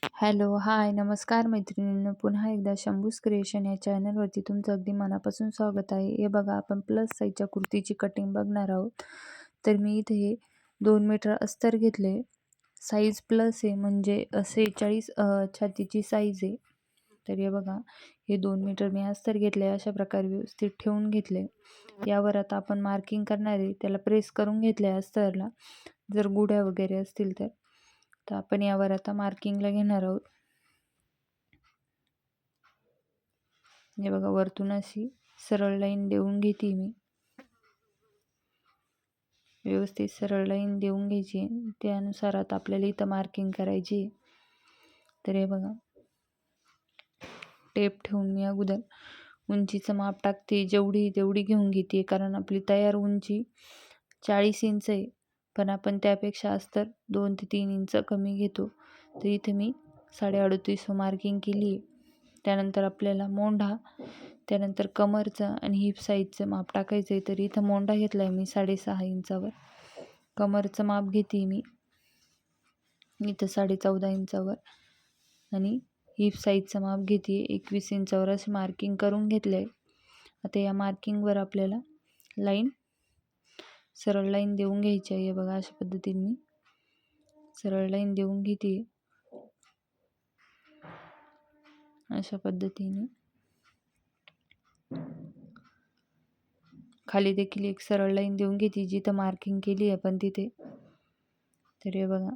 Hello, हाय, नमस्कार मैत्रिणींनो. पुन्हा एकदा शंभूज क्रिएशन या चॅनलवरती तुमचं अगदी मनापासून स्वागत आहे. हे बघा, आपण प्लस साईजच्या कुर्तीची कटिंग बघणार आहोत. तर मी इथे 2 मीटर अस्तर घेतले. साईज प्लस आहे, म्हणजे 46 छातीची साईज आहे. तर हे बघा, हे 2 मीटर मी अस्तर घेतले. अशा प्रकारे व्यवस्थित ठेवून घेतले. यावर आता आपण मार्किंग करणार आहे. त्याला प्रेस करून घेतले अस्तरला, जर गुढ्या वगैरे असतील तर. तर आपण यावर आता मार्किंगला घेणार आहोत. हे बघा, वरतून अशी सरळ लाईन देऊन घेते मी. व्यवस्थित सरळ लाईन देऊन घ्यायची. त्यानुसार आता आपल्याला इथं मार्किंग करायची. तर हे बघा, टेप ठेवून मी अगोदर उंचीचं माप टाकते. जेवढी तेवढी घेऊन घेते, कारण आपली तयार उंची 40 इंच आहे. पण आपण त्यापेक्षा अस्तर 2 ते 3 इंच कमी घेतो. तर इथे मी 38.5 मार्किंग केली आहे. त्यानंतर आपल्याला मोंढा, त्यानंतर कमरचं आणि हिप साईजचं माप टाकायचं आहे. तर इथं मोंढा घेतला आहे मी 6.5 इंचावर. कमरचं माप घेते मी इथं 14.5 इंचावर आणि हिप साईजचं माप घेते 21 इंचावर. असं मार्किंग करून घेतलं आहे. आता या मार्किंगवर आपल्याला लाईन, सरळ लाईन देऊन घ्यायची आहे. बघा, अशा पद्धतीने मी सरळ लाईन देऊन घेते. अशा पद्धतीने खाली देखील एक सरळ लाईन देऊन घेते, जिथं मार्किंग केली आहे आपण तिथे. तर हे बघा,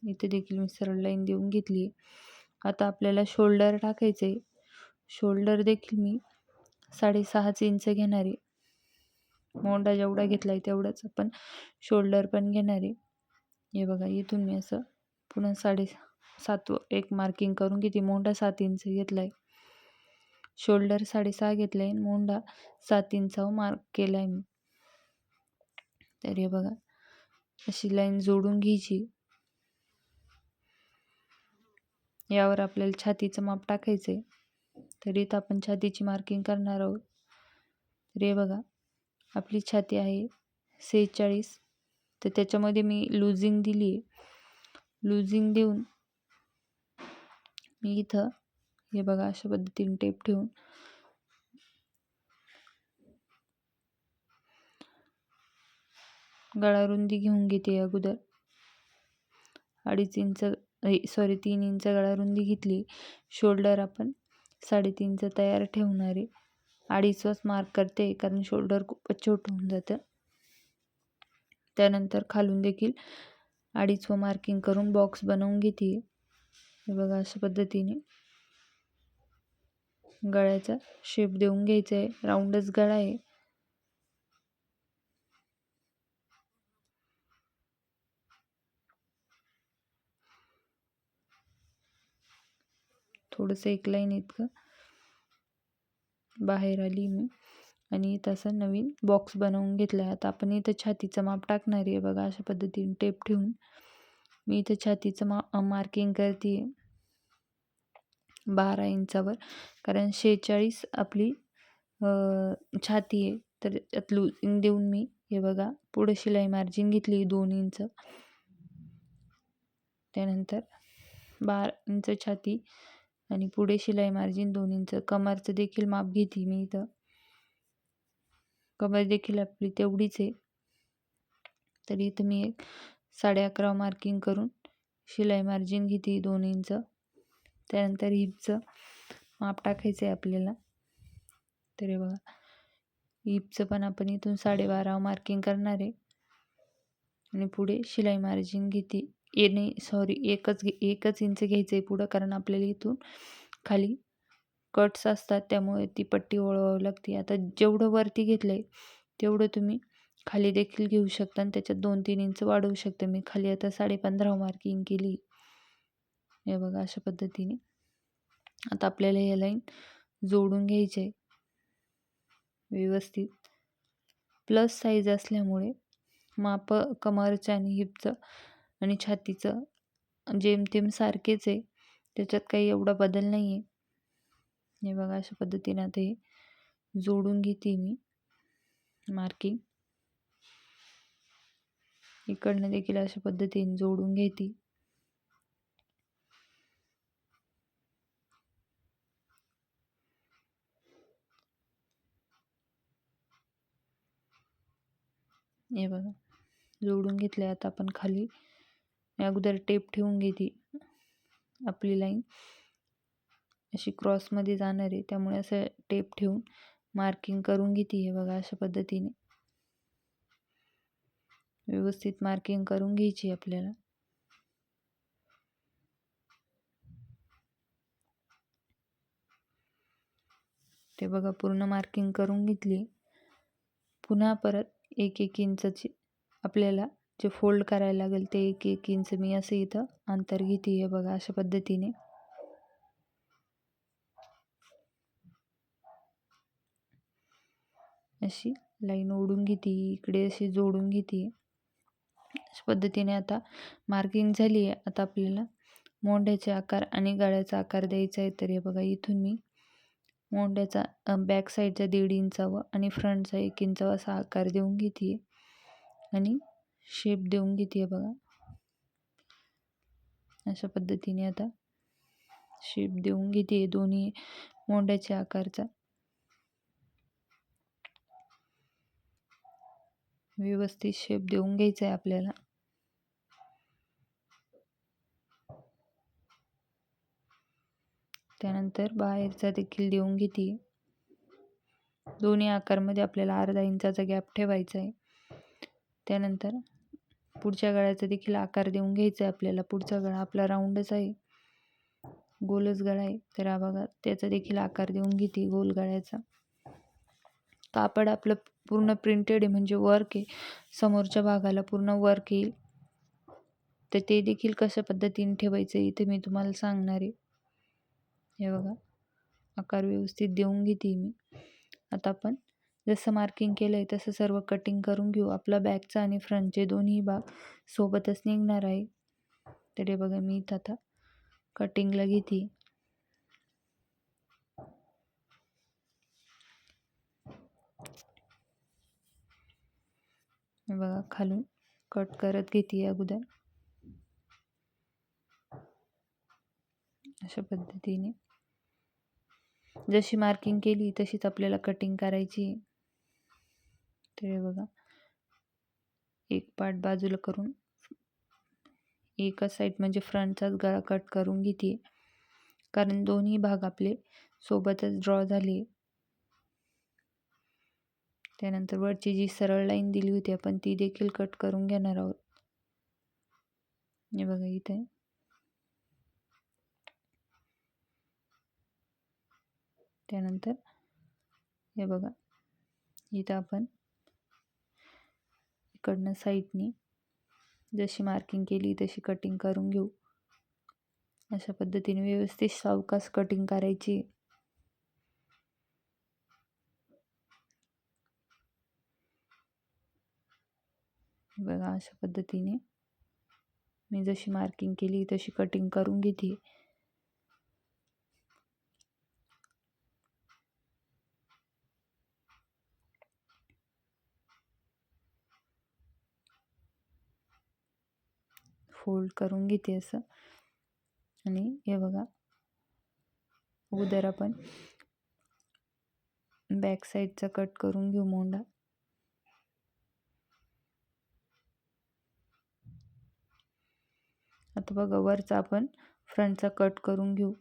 इथे देखील मी सरळ लाईन देऊन घेतली. आता आपल्याला शोल्डर टाकायचं आहे. शोल्डर देखील मी 6.5 इंच घेणार आहे. मोंढा जेवढा घेतला आहे तेवढाच आपण शोल्डर पण घेणार आहे. हे बघा, इथून मी असं पुन्हा 7.5 एक मार्किंग करून घेते. मोंढा 7 इंच घेतला आहे. शोल्डर 6.5 घेतलं आहे. मोंढा 7 इंचावर मार्क केला आहे मी. तर हे बघा, अशी लाईन जोडून घ्यायची. यावर आपल्याला छातीचं माप टाकायचं आहे. तर इथं आपण छातीची मार्किंग करणार आहोत. तर हे बघा, आपली छाती आहे 46. तर त्याच्यामध्ये मी लुझिंग दिली आहे. लुझिंग देऊन मी इथं हे बघा, अशा पद्धतीने टेप ठेवून गळा रुंदी घेऊन घेते. अगोदर 3 इंच गळा रुंदी घेतली. शोल्डर आपण 3.5 तयार ठेवणार आहे. 2.5च मार्क करते, कारण शोल्डर खूपच छोटं होऊन जातं. त्यानंतर खालून देखील 2.5 मार्किंग करून बॉक्स बनवून घेते. हे बघा, अशा पद्धतीने गळ्याचा शेप देऊन घ्यायचा आहे. राऊंडच गळा आहे. थोडंसं एक लाईन इतकं बाहेर आली मी आणि तसा नवीन बॉक्स बनवून घेतला आहे. आता आपण इथं छातीचं माप टाकणार आहे. बघा, अशा पद्धतीने टेप ठेवून मी इथं छातीचं मार्किंग करते 12 इंचावर, कारण 46 आपली छाती आहे. तर त्यात लुझिंग देऊन मी हे बघा, पुढे शिलाई मार्जिन घेतली 2 इंच. त्यानंतर 12 इंच छाती आणि पुढे शिलाई मार्जिन 2 इंच. कमरचं देखील माप घेते मी इथं. कमर देखील आपली तेवढीच आहे. तर इथं मी एक 11.5 मार्किंग करून शिलाई मार्जिन घेते 2 इंच. त्यानंतर हिपचं माप टाकायचं आहे आपल्याला. तर हे बघा, हिपचं पण आपण इथून 12.5 मार्किंग करणार आहे आणि पुढे शिलाई मार्जिन घेते. एकच इंच घ्यायचं आहे पुढं, कारण आपल्याला इथून खाली कट्स असतात, त्यामुळे ती पट्टी वळवावी लागते. आता जेवढं वरती घेतलं आहे तेवढं तुम्ही खाली देखील घेऊ शकता आणि त्याच्यात 2-3 इंच वाढवू शकता. मी खाली आता 15.5 मार्किंग केली. हे बघा, अशा पद्धतीने आता आपल्याला हे लाईन जोडून घ्यायचे आहे व्यवस्थित. प्लस साईज असल्यामुळे माप कमरचं आणि हिपचं आणि छातीचं जेमतेम सारखेच आहे. त्याच्यात काही एवढा बदल नाही आहे. हे बघा, अशा पद्धतीने आता हे जोडून घेते मी मार्किंग. इकडनं देखील अशा पद्धतीने जोडून घेते. हे बघा जोडून घेतले. आता आपण खाली मी अगोदर टेप ठेवून घेते. आपली लाईन अशी क्रॉसमध्ये जाणार आहे, त्यामुळे असं टेप ठेवून मार्किंग करून घेते. हे बघा अशा पद्धतीने व्यवस्थित मार्किंग करून घ्यायची आपल्याला. ते बघा पूर्ण मार्किंग करून घेतली. पुन्हा परत 1-1 इंचाची आपल्याला जे फोल्ड करायला लागेल ते 1-1 इंच मी असं इथं अंतर घेते. हे बघा अशा पद्धतीने अशी लाईन ओढून घेते, इकडे अशी जोडून घेते. अशा पद्धतीने आता मार्किंग झाली आहे. आता आपल्याला मोंढ्याचे आकार आणि गळ्याचा आकार द्यायचा आहे. तर हे बघा इथून मी मोंढ्याचा बॅक साईडचा 1.5 इंचावा आणि फ्रंटचा 1 इंचावा असा आकार देऊन घेते आणि शेप देऊन घेते. बघा अशा पद्धतीने आता शेप देऊन घेते दोन्ही मोंढ्याच्या आकारचा. व्यवस्थित शेप देऊन घ्यायचा आहे आपल्याला. त्यानंतर बाहेरचा देखील देऊन घेते. दोन्ही आकारमध्ये आपल्याला अर्धा इंचाचा गॅप ठेवायचा आहे. त्यानंतर पुढच्या गळ्याचा देखील आकार देऊन घ्यायचा आहे आपल्याला. पुढचा गळा आपला राऊंडच आहे, गोलच गळा आहे. तर हा बघा त्याचा देखील आकार देऊन घेते गोल गळ्याचा. कापड आपलं पूर्ण प्रिंटेड आहे म्हणजे वर्क आहे, समोरच्या भागाला पूर्ण वर्क येईल. तर ते देखील कशा पद्धतीने ठेवायचं इथे मी तुम्हाला सांगणार आहे. हे बघा आकार व्यवस्थित देऊन घेते मी. आता आपण जसं मार्किंग केलं आहे तसं सर्व कटिंग करून घेऊ. आपला बॅकचा आणि फ्रंटचे दोन्ही भाग सोबतच निघणार आहे. तर हे बघा मी इथं आता कटिंगला घेते. बघा खालून कट करत घेते अगोदर अशा पद्धतीने. जशी मार्किंग केली तशीच आपल्याला कटिंग करायची. तर हे बघा एक पार्ट बाजूला करून एका साईड म्हणजे फ्रंटचाच गळा कट करून घेते, कारण दोन्ही भाग आपले सोबतच ड्रॉ झाले. त्यानंतर वरची जी सरळ लाईन दिली होती आपण ती देखील कट करून घेणार आहोत. हे बघा इथे त्यानंतर हे बघा इथं आपण इकडनं साईडनी जशी मार्किंग केली तशी कटिंग करून घेऊ. अशा पद्धतीने व्यवस्थित सावकाश कटिंग करायची. बघा अशा पद्धतीने मी जशी मार्किंग केली तशी कटिंग करून घेते. फोल्ड करून घेते असं. आणि हे बघा अगोदर आपण बॅक साईडचा कट करून घेऊ मोंढा. आता बघा वरचा आपण फ्रंटचा कट करून घेऊ,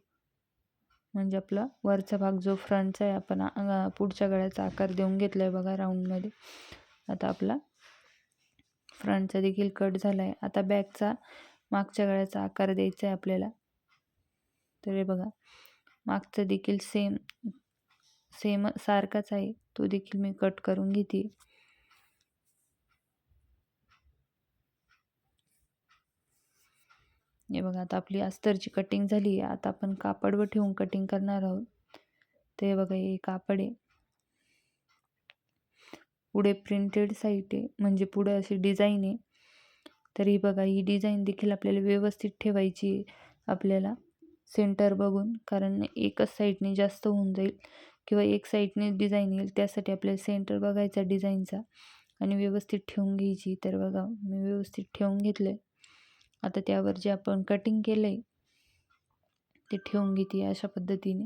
म्हणजे आपला वरचा भाग जो फ्रंटचा आहे आपण पुढच्या गळ्याचा आकार देऊन घेतला आहे बघा राऊंडमध्ये. आता आपला फ्रंटचा देखील कट झाला आहे. आता बॅकचा मागच्या गळ्याचा आकार द्यायचा आहे आपल्याला. तर हे बघा मागचा देखील सेम सारखाच आहे, तो देखील मी कट करून घेते. हे बघा आता आपली अस्तरची कटिंग झाली आहे. आता आपण कापडवर ठेवून कटिंग करणार आहोत. ते बघा हे कापड आहे, पुढे प्रिंटेड साईड आहे म्हणजे पुढे अशी डिझाईन आहे. तर ही बघा ही डिझाईन देखील आपल्याला व्यवस्थित ठेवायची आहे आपल्याला सेंटर बघून, कारण एकच साईडने जास्त होऊन जाईल किंवा एक साईडने डिझाईन येईल. त्यासाठी आपल्याला सेंटर बघायचा डिझाईनचा आणि व्यवस्थित ठेवून घ्यायची. तर बघा मी व्यवस्थित ठेवून घेतलं आहे. आता त्यावर जे आपण कटिंग केलं आहे ते ठेवून घेते अशा पद्धतीने.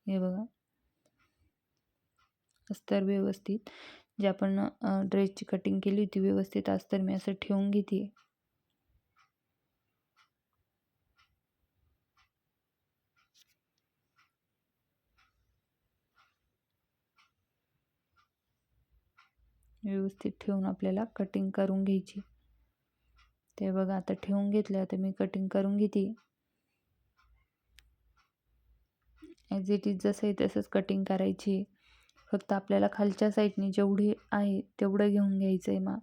हे बघा अस्तर व्यवस्थित जे आपण ड्रेसची कटिंग केली होती व्यवस्थित अस्तर मी असं ठेवून घेते. व्यवस्थित ठेवून आपल्याला कटिंग करून घ्यायची. ते बघा आता ठेवून घेतलं. आता मी कटिंग करून घेते. ॲज इट इज जसं आहे तसंच कटिंग करायची. फक्त आपल्याला खालच्या साईडने जेवढी आहे तेवढं घेऊन घ्यायचं आहे. मग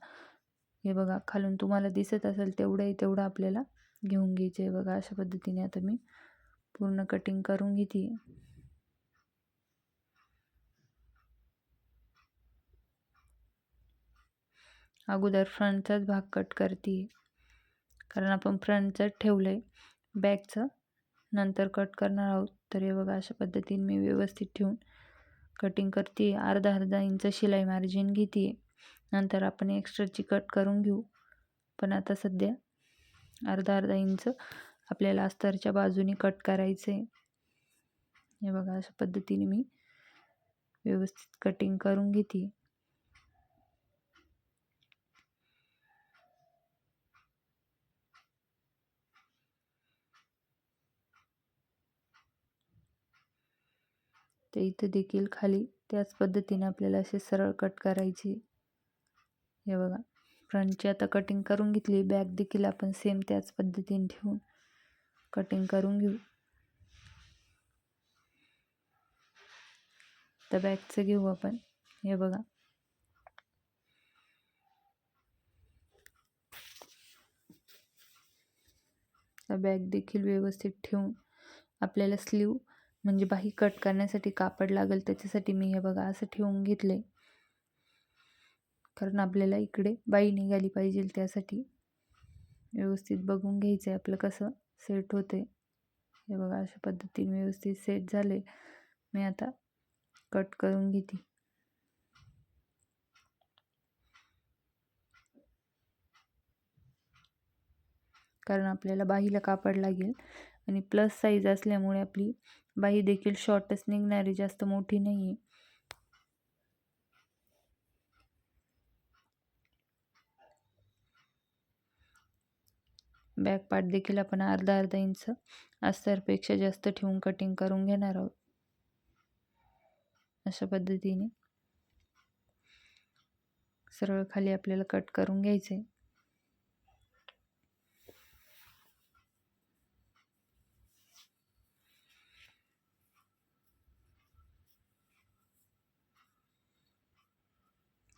हे बघा खालून तुम्हाला दिसत असेल तेवढं आहे तेवढं आपल्याला घेऊन घ्यायचं आहे. बघा अशा पद्धतीने आता मी पूर्ण कटिंग करून घेते. अगोदर फ्रंटचाच भाग कट करते कारण आपण फ्रंटचं ठेवलं आहे, बॅकचं नंतर कट करणार आहोत. तर हे बघा अशा पद्धतीने मी व्यवस्थित ठेवून कटिंग करते. अर्धा इंच शिलाई मार्जिन घेते. नंतर आपण एक्स्ट्राची कट करून घेऊ. पण आता सध्या अर्धा इंच आपल्याला अस्तरच्या बाजूने कट करायचं आहे. हे बघा अशा पद्धतीने मी व्यवस्थित कटिंग करून घेते. ते इथं देखील खाली त्याच पद्धतीने आपल्याला असे सरळ कट करायचे. हे बघा फ्रंटची आता कटिंग करून घेतली. बॅक देखील आपण सेम त्याच पद्धतीने ठेवून कटिंग करून घेऊ. तर बॅकचं घेऊ आपण. हे बघा बॅक देखील व्यवस्थित ठेवून आपल्याला स्लीव म्हणजे बाही कट करण्यासाठी कापड लागेल त्याच्यासाठी मी हे बघा असं ठेवून घेतले. कारण आपल्याला इकडे बाही निघाली पाहिजे त्यासाठी व्यवस्थित बघून घ्यायचं आहे आपलं कसं सेट होते. हे बघा अशा पद्धतीने व्यवस्थित सेट झाले. मी आता कट करून घेते. कारण आपल्याला बाहीला कापड लागेल आणि प्लस साईज असल्यामुळे आपली बाही देखील शॉर्टच निघणार आहे, जास्त मोठी नाही आहे. बॅक पार्ट देखील आपण अर्धा इंच अस्तरपेक्षा जास्त ठेवून कटिंग करून घेणार आहोत. अशा पद्धतीने सरळ खाली आपल्याला कट करून घ्यायचे.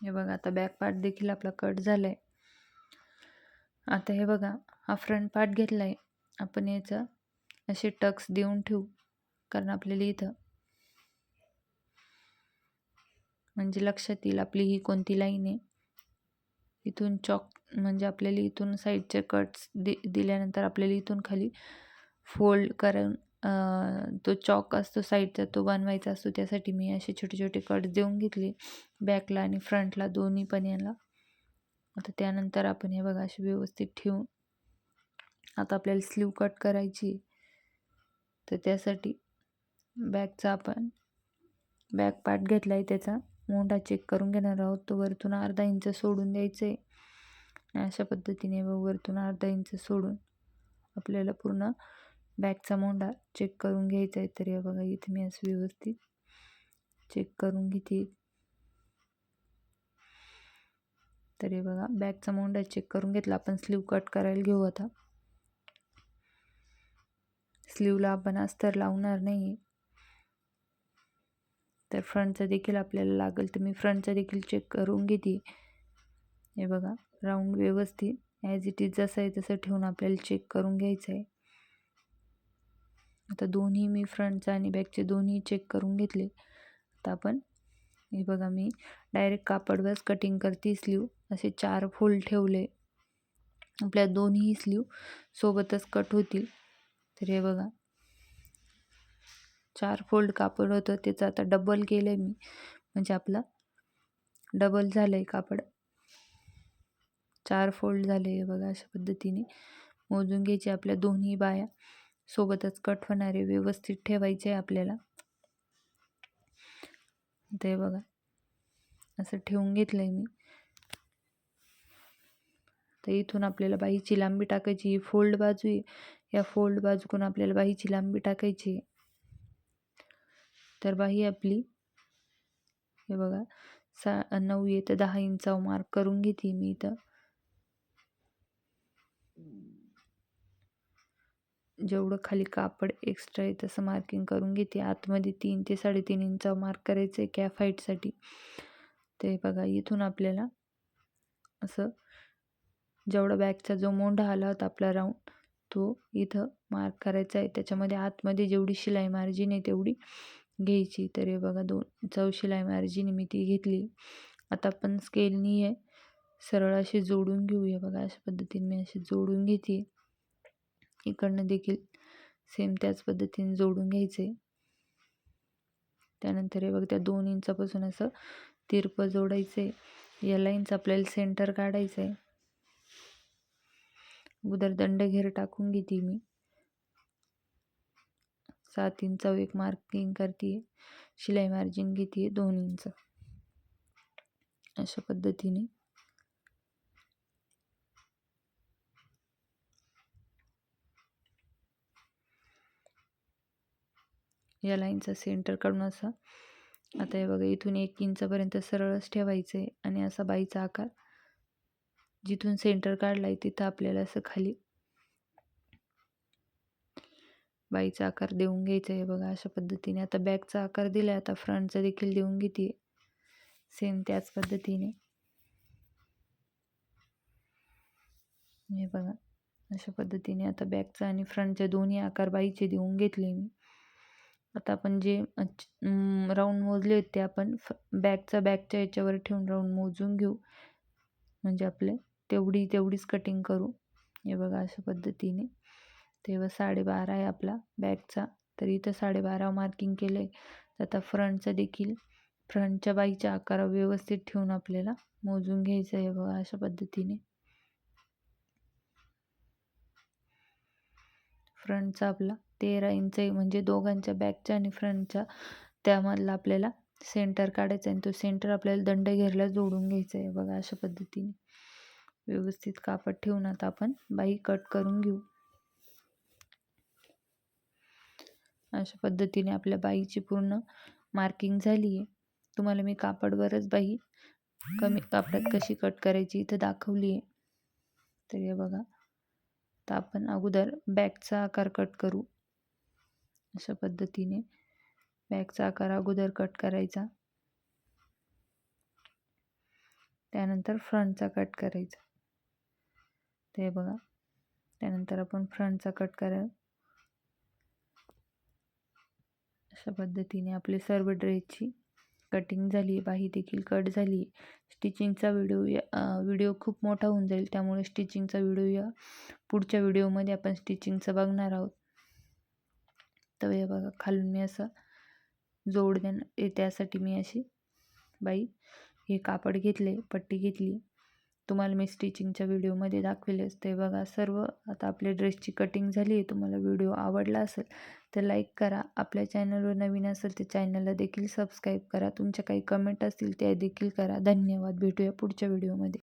हे बघा आता बॅक पार्ट देखील आपला कट झालाय. आता हे बघा हा फ्रंट पार्ट घेतलाय आपण, याचा असे टक्स देऊन ठेवू. कारण आपल्याला इथं म्हणजे लक्षात येईल आपली ही कोणती लाईन आहे. इथून चॉक म्हणजे आपल्याला इथून साईडचे कट्स दिल्यानंतर आपल्याला इथून खाली फोल्ड करून तो चॉक असतो साईडचा तो बनवायचा असतो. त्यासाठी मी असे छोटे छोटे कट देऊन घेतले बॅकला आणि फ्रंटला दोन्ही पण याला. आता त्यानंतर आपण हे बघा असे व्यवस्थित ठेवून आता आपल्याला स्लीव कट करायची. तर त्यासाठी बॅकचा आपण बॅक पार्ट घेतला आहे त्याचा मोंढा चेक करून घेणार आहोत. तो वरतून अर्धा इंच सोडून द्यायचं आहे. अशा पद्धतीने वरतून अर्धा इंच सोडून आपल्याला पूर्ण बॅकचा मोंढा चेक करून घ्यायचा आहे. तर हे बघा इथे मी असं व्यवस्थित चेक करून घेते. तर हे बघा बॅकचा मोंढा चेक करून घेतला. आपण स्लीव कट करायला घेऊ. आता स्लीवला आपण अस्तर लावणार नाही, तर फ्रंटचा देखील आपल्याला लागेल. तर मी फ्रंटचा देखील चेक करून घेते. हे बघा राऊंड व्यवस्थित ॲज इट इज जसं आहे तसं ठेवून आपल्याला चेक करून घ्यायचं आहे. आता दोन्ही मी फ्रंटचा आणि बॅकचे दोन्ही चेक करून घेतले. आता आपण हे बघा मी डायरेक्ट कापडवरच कटिंग करते. स्लीव असे 4 फोल्ड ठेवले. आपल्या दोन्ही स्लीव सोबतच कट होतील. तर हे बघा 4 फोल्ड कापड होतं त्याचं आता डबल केलं आहे मी, म्हणजे आपला डबल झालं आहे कापड. 4 फोल्ड झाले. हे बघा अशा पद्धतीने मोजून घ्यायचे. आपल्या दोन्ही बाया सोबतच कट होणारे व्यवस्थित ठेवायचे आपल्याला. ते बघा असं ठेवून घेतलं आहे मी. तर इथून आपल्याला बाहीची लांबी टाकायची. ही फोल्ड बाजू आहे, या फोल्ड बाजूकडून आपल्याला बाहीची लांबी टाकायची आहे. तर बाही आपली हे बघा 9 आहे तर 10 इंचावर मार्क करून घेते मी इथं. जेवढं खाली कापड एक्स्ट्रा आहे तसं मार्किंग करून घेते. आतमध्ये 3 ते 3.5 इंचावर मार्क करायचं आहे कॅफ हाईटसाठी. ते बघा इथून आपल्याला असं जेवढा बॅगचा जो मोंढा आला होता आपला राऊंड तो इथं मार्क करायचा आहे. त्याच्यामध्ये आतमध्ये जेवढी शिलाई मार्जिन आहे तेवढी घ्यायची. तर हे बघा 2 शिलाई मार्जिन मी ती घेतली. आता आपण स्केलनी आहे सरळ अशी जोडून घेऊया. बघा अशा पद्धतीने मी अशी जोडून घेते. इकडनं देखील सेम त्याच पद्धतीने जोडून घ्यायचे. त्यानंतर हे बघा त्या 2 इंचापासून असं तिरपं जोडायचं आहे. या लाईनचं आपल्याला सेंटर काढायचं आहे. अगोदर दंडघेर टाकून घेते मी. 7 इंचावर एक मार्किंग करते. शिलाई मार्जिन घेते 2 इंच. अशा पद्धतीने या लाईनचा सेंटर काढून असा आता हे बघा इथून 1 इंचापर्यंत सरळच ठेवायचं आहे आणि असा बाईचा आकार जिथून सेंटर काढला आहे तिथं आपल्याला असं खाली बाईचा आकार देऊन घ्यायचा आहे. बघा अशा पद्धतीने आता बॅकचा आकार दिला. आता फ्रंटचा देखील देऊन घेते सेम त्याच पद्धतीने. हे बघा अशा पद्धतीने आता बॅकचा आणि फ्रंटचे दोन्ही आकार बाईचे देऊन घेतले मी. आता आपण जे राऊंड मोजले होते ते आपण बॅकच्या याच्यावर ठेवून राऊंड मोजून घेऊ. म्हणजे आपले तेवढीच कटिंग करू. हे बघा अशा पद्धतीने. तेव्हा 12.5 आहे आपला बॅकचा. तर इथं 12.5 मार्किंग केलं आहे. आता फ्रंटचा देखील फ्रंटच्या बाईच्या आकारावर व्यवस्थित ठेवून आपल्याला मोजून घ्यायचं आहे. बघा अशा पद्धतीने. फ्रंटचा आपला 13 इंच आहे. म्हणजे दोघांच्या बॅकच्या आणि फ्रंटच्या त्यामधला आपल्याला सेंटर काढायचा आहे आणि तो सेंटर आपल्याला दंडघेरला जोडून घ्यायचा आहे. बघा अशा पद्धतीने व्यवस्थित कापड ठेवून आता आपण बाही कट करून घेऊ. अशा पद्धतीने आपल्या बाहीची पूर्ण मार्किंग झाली आहे. तुम्हाला मी कापडवरच बाही कमी कापडात कशी कट करायची इथं दाखवली आहे. तर हे बघा तर आपण अगोदर बॅकचा आकार कट करू. अशा पद्धतीने बॅकचा आकार अगोदर कट करायचा. त्यानंतर फ्रंटचा कट करायचा. ते बघा त्यानंतर आपण फ्रंटचा कट करायचा. अशा पद्धतीने आपली सर्व ड्रेसची कटिंग झाली. बाही देखील कट झाली. स्टिचिंगचा व्हिडिओ खूप मोठा होऊन जाईल त्यामुळे स्टिचिंगचा व्हिडिओ या पुढच्या व्हिडिओमध्ये आपण स्टिचिंगचं बघणार आहोत. तर हे बघा खालून मी असं जोड देणार त्यासाठी मी अशी बाई हे कापड घेतले, पट्टी घेतली. तुम्हाला मी स्टिचिंगच्या व्हिडिओमध्ये दाखवेलच. ते बघा सर्व आता आपल्या ड्रेसची कटिंग झाली आहे. तुम्हाला व्हिडिओ आवडला असेल तर लाईक करा. आपल्या चॅनलवर नवीन असेल तर चॅनलला देखील सबस्क्राईब करा. तुमच्या काही कमेंट असतील त्या देखील करा. धन्यवाद. भेटूया पुढच्या व्हिडिओमध्ये.